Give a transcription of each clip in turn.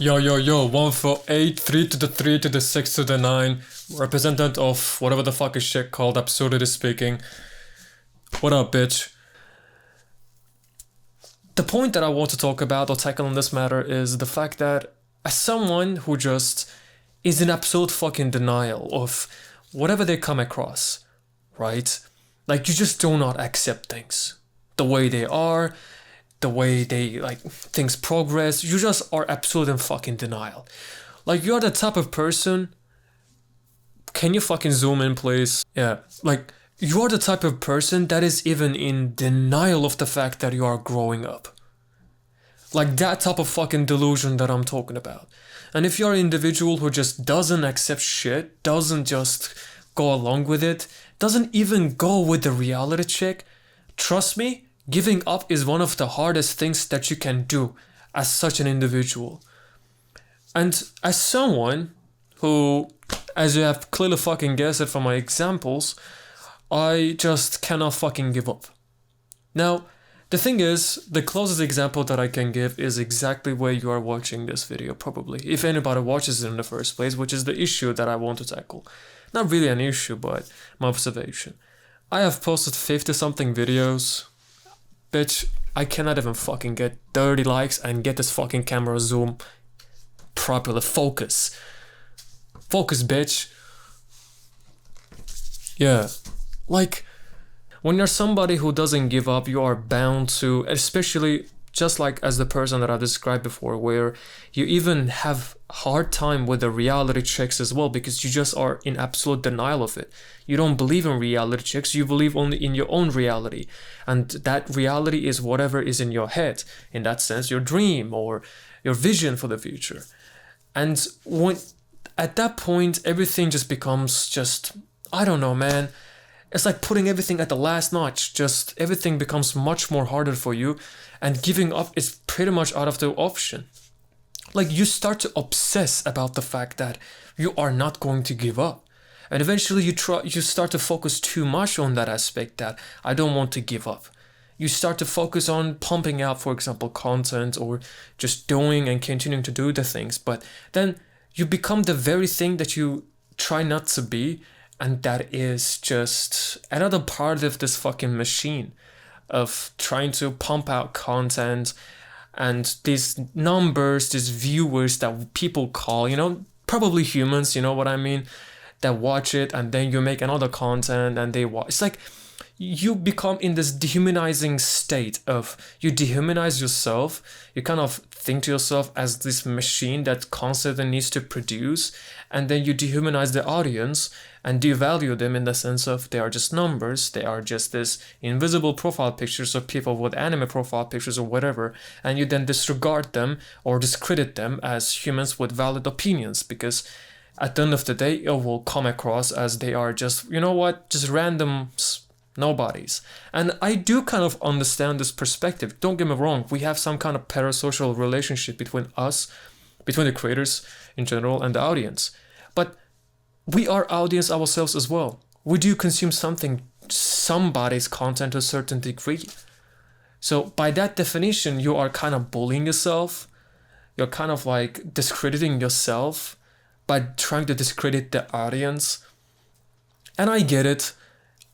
Yo, yo, yo, 148, 3 to the 3 to the 6 to the 9, representative of whatever the fuck is shit called Absurdity Speaking. What up, bitch? The point that I want to talk about or tackle on this matter is the fact that as someone who just is in absolute fucking denial of whatever they come across, right? Like, you just do not accept things the way they are, the way they like things progress. You just are absolute in fucking denial. Like, you're the type of person. Can you fucking zoom in, please? Yeah, like, you're the type of person that is even in denial of the fact that you are growing up. Like, that type of fucking delusion that I'm talking about. And if you're an individual who just doesn't accept shit, doesn't just go along with it, doesn't even go with the reality check, trust me, giving up is one of the hardest things that you can do as such an individual. And as someone who, as you have clearly fucking guessed it from my examples, I just cannot fucking give up. Now, the thing is, the closest example that I can give is exactly where you are watching this video, probably. If anybody watches it in the first place, which is the issue that I want to tackle. Not really an issue, but my observation. I have posted 50 something videos. Bitch, I cannot even fucking get 30 likes and get this fucking camera zoom properly. Focus. Focus, bitch. Yeah. Like, when you're somebody who doesn't give up, you are bound to, especially just like as the person that I described before, where you even have hard time with the reality checks as well, because you just are in absolute denial of it. You don't believe in reality checks, you believe only in your own reality. And that reality is whatever is in your head. In that sense, your dream or your vision for the future. And when at that point, everything just becomes just, I don't know, man. It's like putting everything at the last notch. Just everything becomes much more harder for you, and giving up is pretty much out of the option. Like, you start to obsess about the fact that you are not going to give up. And eventually you start to focus too much on that aspect that I don't want to give up. You start to focus on pumping out, for example, content or just doing and continuing to do the things. But then you become the very thing that you try not to be. And that is just another part of this fucking machine of trying to pump out content and these numbers, these viewers that people call, probably humans, you know what I mean, that watch it, and then you make another content and they watch. It's like you become in this dehumanizing state of, you dehumanize yourself. You kind of think to yourself as this machine that constantly needs to produce, and then you dehumanize the audience and devalue them in the sense of they are just numbers, they are just this invisible profile pictures of people with anime profile pictures or whatever, and you then disregard them or discredit them as humans with valid opinions, because at the end of the day it will come across as they are just, just random nobodies. And I do kind of understand this perspective. Don't get me wrong, we have some kind of parasocial relationship between us, between the creators in general and the audience. But we are audience ourselves as well. We do consume somebody's content to a certain degree. So by that definition, you are kind of bullying yourself. You're kind of like discrediting yourself by trying to discredit the audience. And I get it.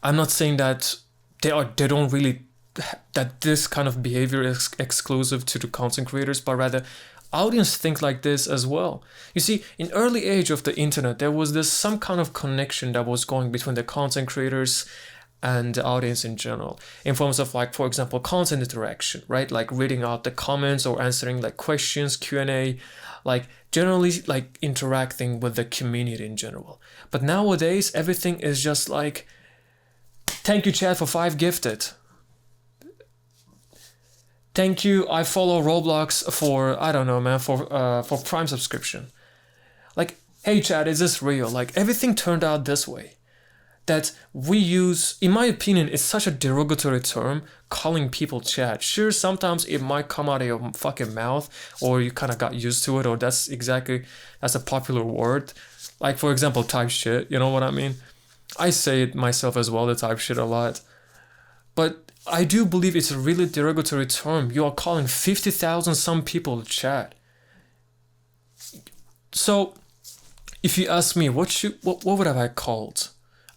I'm not saying that that this kind of behavior is exclusive to the content creators, but rather audience think like this as well. You see, in early age of the internet, there was some kind of connection that was going between the content creators and the audience in general, in forms of, like, for example, content interaction, right? Like reading out the comments or answering like questions, Q&A, like generally like interacting with the community in general. But nowadays, everything is just like, thank you, chat, for 5 gifted. Thank you, I follow Roblox for, I don't know, man, for Prime subscription. Like, hey chat, is this real? Like, everything turned out this way. That we use, in my opinion, it's such a derogatory term, calling people chat. Sure, sometimes it might come out of your fucking mouth, or you kind of got used to it, or that's a popular word. Like, for example, type shit, you know what I mean? I say it myself as well, the type shit a lot. But I do believe it's a really derogatory term. You are calling 50,000 some people chat. So if you ask me what would have I called?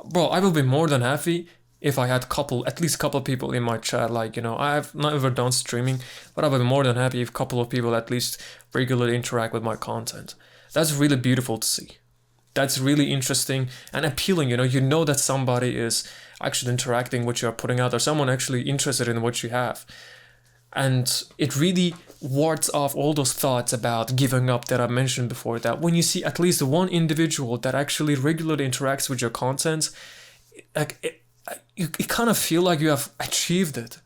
Bro, I would be more than happy if I had at least couple people in my chat. Like, I've never done streaming, but I would be more than happy if a couple of people at least regularly interact with my content. That's really beautiful to see. That's really interesting and appealing. You know that somebody is actually interacting with what you're putting out, or someone actually interested in what you have. And it really wards off all those thoughts about giving up that I mentioned before, that when you see at least one individual that actually regularly interacts with your content, like you kind of feel like you have achieved it.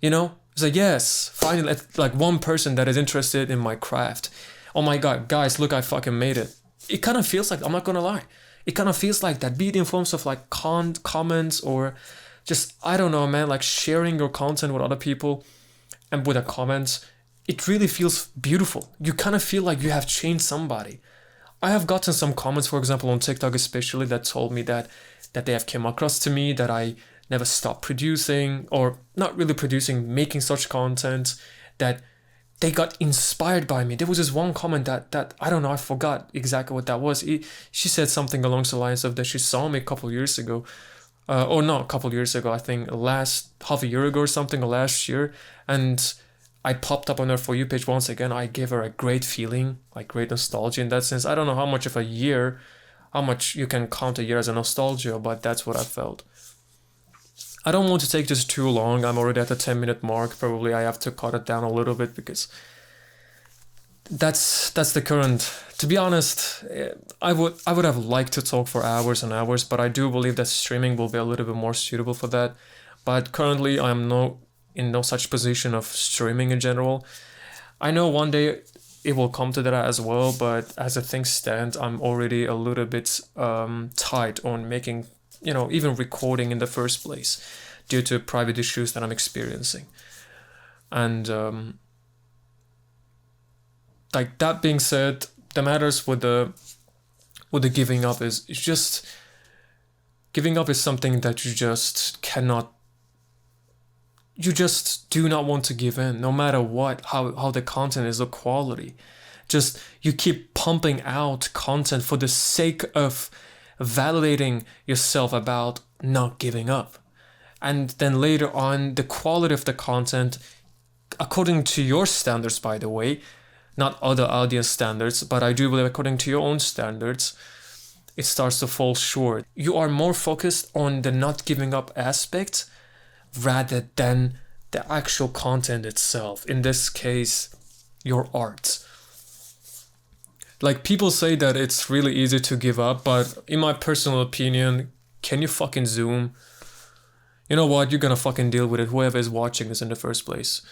It's like, yes, finally, like one person that is interested in my craft. Oh my God, guys, look, I fucking made it. It kind of feels like, I'm not gonna lie, it kind of feels like that, be it in forms of like comments or just, I don't know, man, like sharing your content with other people and with the comments. It really feels beautiful. You kind of feel like you have changed somebody. I have gotten some comments, for example, on TikTok especially, that told me that they have come across to me, that I never stopped producing, or not really producing, making such content, that they got inspired by me. There was this one comment that I don't know, I forgot exactly what that was. She said something along the lines of that she saw me a couple years ago, or not a couple years ago, I think last half a year ago or something, or last year, and I popped up on her For You page once again. I gave her a great feeling, like great nostalgia in that sense. I don't know how much you can count a year as a nostalgia, but that's what I felt. I don't want to take this too long. I'm already at the 10-minute mark. Probably I have to cut it down a little bit because that's the current. To be honest, I would have liked to talk for hours and hours, but I do believe that streaming will be a little bit more suitable for that. But currently I am in no such position of streaming in general. I know one day it will come to that as well, but as things stand, I'm already a little bit tight on making, even recording in the first place, due to private issues that I'm experiencing. And like that being said, the matters with the giving up is just giving up is something that you just cannot. You just do not want to give in, no matter what, how the content is, the quality. Just you keep pumping out content for the sake of validating yourself about not giving up. And then later on, the quality of the content, according to your standards, by the way, not other audience standards, but I do believe according to your own standards, it starts to fall short. You are more focused on the not giving up aspect rather than the actual content itself. In this case, your art. Like, people say that it's really easy to give up, but in my personal opinion, can you fucking zoom? You know what? You're gonna fucking deal with it, whoever is watching this in the first place.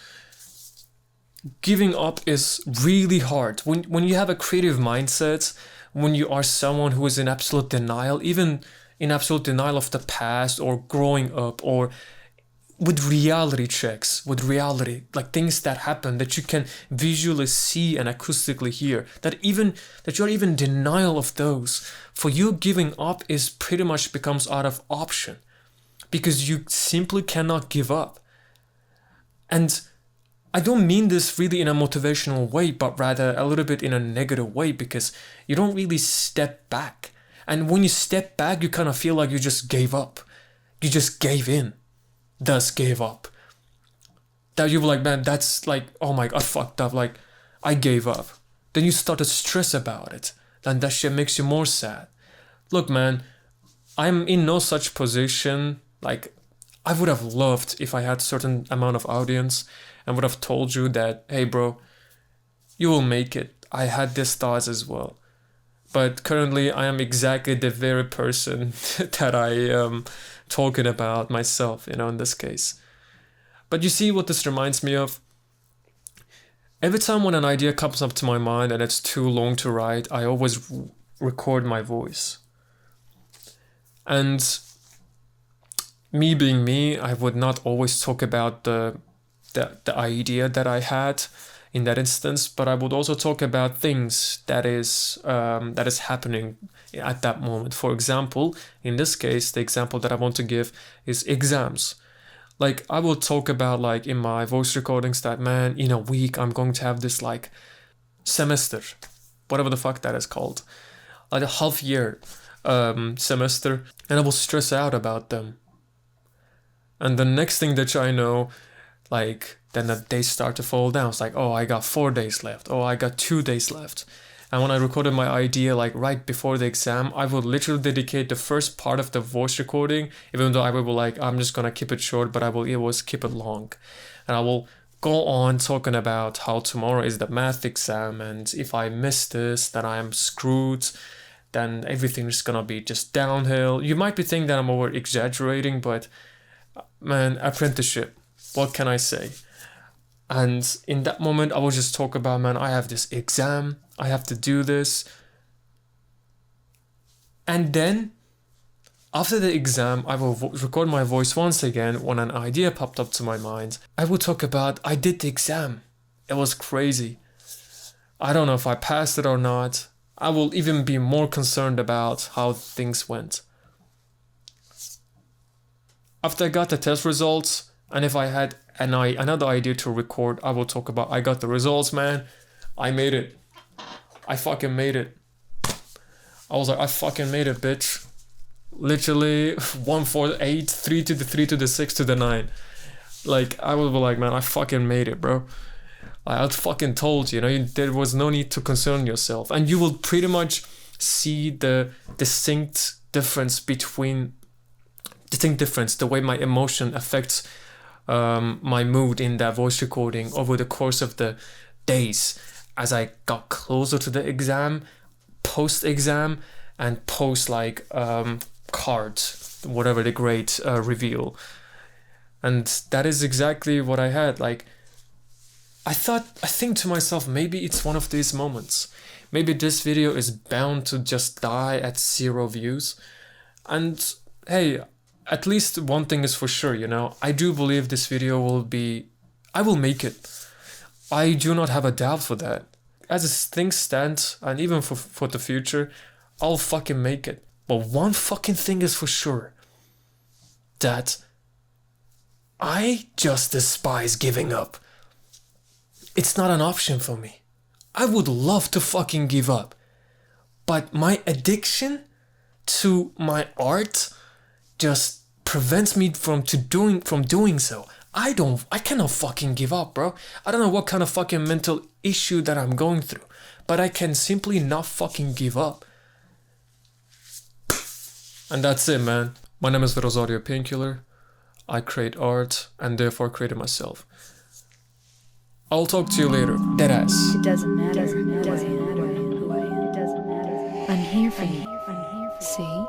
Giving up is really hard. When you have a creative mindset, when you are someone who is in absolute denial, even in absolute denial of the past or growing up, or with reality checks, with reality, like things that happen that you can visually see and acoustically hear, that you're even in denial of those, for you giving up is pretty much becomes out of option, because you simply cannot give up. And I don't mean this really in a motivational way, but rather a little bit in a negative way, because you don't really step back. And when you step back, you kind of feel like you just gave up. You just gave in. Thus gave up. That you were like, man, that's like, oh my God, I fucked up. Like, I gave up. Then you start to stress about it. Then that shit makes you more sad. Look, man, I'm in no such position. Like, I would have loved if I had a certain amount of audience and would have told you that, hey, bro, you will make it. I had these thoughts as well. But currently, I am exactly the very person that I am talking about myself, in this case. But you see what this reminds me of? Every time when an idea comes up to my mind and it's too long to write, I always record my voice. And me being me, I would not always talk about the idea that I had in that instance, but I would also talk about things that is happening at that moment. For example, in this case, the example that I want to give is exams. Like, I will talk about, like, in my voice recordings that, man, in a week I'm going to have this like semester, whatever the fuck that is called, like a half year semester, and I will stress out about them. And the next thing that I know, like, then the days start to fall down. It's like, oh, I got 4 days left. Oh, I got 2 days left. And when I recorded my idea, like right before the exam, I would literally dedicate the first part of the voice recording, even though I would be like, I'm just gonna keep it short, but I will always keep it long. And I will go on talking about how tomorrow is the math exam, and if I miss this, then I am screwed. Then everything is gonna be just downhill. You might be thinking that I'm over exaggerating, but man, apprenticeship, what can I say? And in that moment, I will just talk about, man, I have this exam, I have to do this. And then, after the exam, I will record my voice once again when an idea popped up to my mind. I will talk about, I did the exam. It was crazy. I don't know if I passed it or not. I will even be more concerned about how things went. After I got the test results, and if I had another idea to record, I will talk about, I got the results, man. I made it. I fucking made it. I was like, I fucking made it, bitch. Literally 1, 4, 8, 3 to the 3 to the 6 to the 9. Like, I was like, man, I fucking made it, bro. I fucking told you, there was no need to concern yourself. And you will pretty much see the distinct difference, the way my emotion affects my mood in that voice recording over the course of the days as I got closer to the exam, post-exam, and post cards, whatever the grade reveal. And that is exactly what I had. Like, I think to myself, maybe it's one of these moments. Maybe this video is bound to just die at 0 views. And hey, at least one thing is for sure, I do believe this video I will make it. I do not have a doubt for that. As things stand, and even for the future, I'll fucking make it. But one fucking thing is for sure. That I just despise giving up. It's not an option for me. I would love to fucking give up. But my addiction to my art just prevents me from doing so. I cannot fucking give up, bro. I don't know what kind of fucking mental issue that I'm going through, but I can simply not fucking give up. And that's it, man. My name is Rosario Painkiller. I create art and therefore created myself. I'll talk to you later. Deadass. It doesn't matter who I am. It doesn't matter. I'm here for you. See.